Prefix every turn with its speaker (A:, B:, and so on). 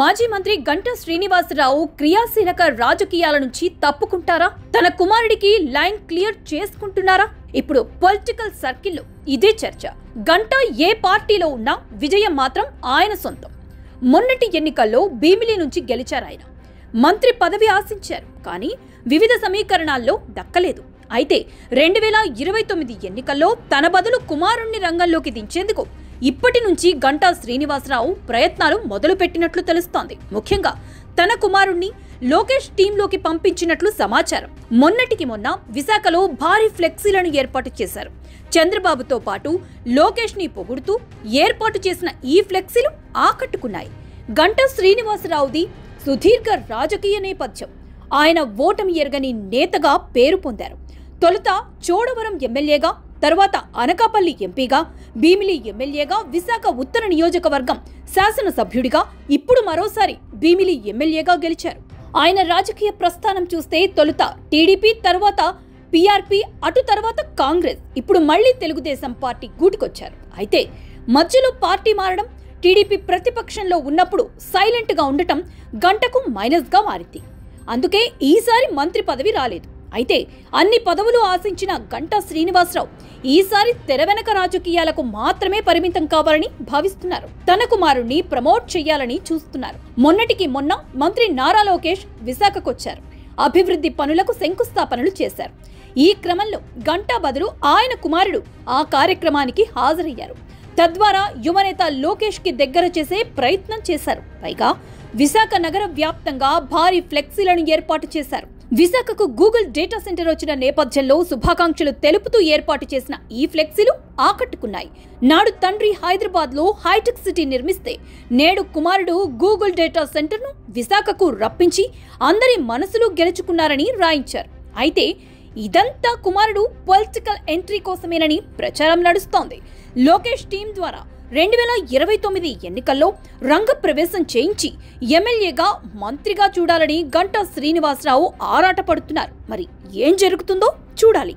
A: మాజీ మంత్రి గంటా శ్రీనివాసరావు క్రియాశీలక రాజకీయాల నుంచి తప్పుకుంటారా? తన కుమారుడికి లైన్ క్లియర్ చేసుకుంటున్నారా? ఇప్పుడు పొలిటికల్ సర్కిల్లో ఇదే చర్చ. గంటా ఏ పార్టీలో ఉన్నా విజయం మాత్రం ఆయన సొంతం. మొన్నటి ఎన్నికల్లో భీమిలి నుంచి గెలిచారాయన. మంత్రి పదవి ఆశించారు, కానీ వివిధ సమీకరణాల్లో దక్కలేదు. అయితే 2029 ఎన్నికల్లో తన బదులు కుమారుణ్ణి రంగంలోకి దించేందుకు ఇప్పటి నుంచి గంటా శ్రీనివాసరావు ప్రయత్నాలు మొదలుపెట్టినట్లు తెలుస్తోంది. ముఖ్యంగా తన కుమారుణ్ణి లోకేష్ టీంలోకి పంపించినట్లు సమాచారం. మొన్నటికి మొన్న విశాఖలో భారీ ఫ్లెక్సీలను ఏర్పాటు చేశారు. చంద్రబాబుతో పాటు లోకేష్ ని పొగుడుతూ ఏర్పాటు చేసిన ఈ ఫ్లెక్సీలు ఆకట్టుకున్నాయి. గంటా శ్రీనివాసరావుది సుదీర్ఘ రాజకీయ నేపథ్యం. ఆయన ఓటమి ఎరగని నేతగా పేరు పొందారు. తొలుత చోడవరం ఎమ్మెల్యేగా, తర్వాత అనకాపల్లి ఎంపీగా, భీమిలి ఎమ్మెల్యేగా, విశాఖ ఉత్తర నియోజకవర్గం శాసనసభ్యుడిగా, ఇప్పుడు మరోసారి భీమిలి ఎమ్మెల్యేగా గెలిచారు. ఆయన రాజకీయ ప్రస్థానం చూస్తే తొలుత టీడీపీ, తర్వాత పీఆర్పీ, అటు తర్వాత కాంగ్రెస్, ఇప్పుడు మళ్లీ తెలుగుదేశం పార్టీ గూటికొచ్చారు. అయితే మధ్యలో పార్టీ మారడం, టీడీపీ ప్రతిపక్షంలో ఉన్నప్పుడు సైలెంట్గా ఉండటం గంటకు మైనస్గా మారింది. అందుకే ఈసారి మంత్రి పదవి రాలేదు. అయితే అన్ని పదవులు ఆశించిన గంటా శ్రీనివాసరావు ఈసారి తెర వెనక రాజకీయాలకు మాత్రమే పరిమితం కావాలని భావిస్తున్నారు. తన కుమారుణ్ణి ప్రమోట్ చేయాలని చూస్తున్నారు. మొన్నటికి మొన్న మంత్రి నారా లోకేష్ విశాఖకొచ్చారు. అభివృద్ధి పనులకు శంకుస్థాపనలు చేశారు. ఈ క్రమంలో గంటా బదులు ఆయన కుమారుడు ఆ కార్యక్రమానికి హాజరయ్యారు. తద్వారా యువనేత లోకేష్ కి దగ్గర చేసే ప్రయత్నం చేశారు. పైగా విశాఖ నగర వ్యాప్తంగా భారీ ఫ్లెక్సీలను ఏర్పాటు చేశారు. విశాఖకు గూగుల్ డేటా సెంటర్ వచ్చిన నేపథ్యంలో శుభాకాంక్షలు తెలుపుతూ ఏర్పాటు చేసిన ఈ ఫ్లెక్సీలు ఆకట్టుకున్నాయి. నాడు తండ్రి హైదరాబాద్ లో హైటెక్ సిటీ నిర్మిస్తే, నేడు కుమారుడు గూగుల్ డేటా సెంటర్ను విశాఖకు రప్పించి అందరి మనసులు గెలుచుకున్నారని రాయించారు. అయితే ఇదంతా కుమారుడు పొలిటికల్ ఎంట్రీ కోసమేనని ప్రచారం నడుస్తోంది. లోకేష్ టీం ద్వారా 2029 ఎన్నికల్లో రంగప్రవేశం చేయించి ఎమ్మెల్యేగా, మంత్రిగా చూడాలని గంటా శ్రీనివాసరావు ఆరాటపడుతున్నారు. మరి ఏం జరుగుతుందో చూడాలి.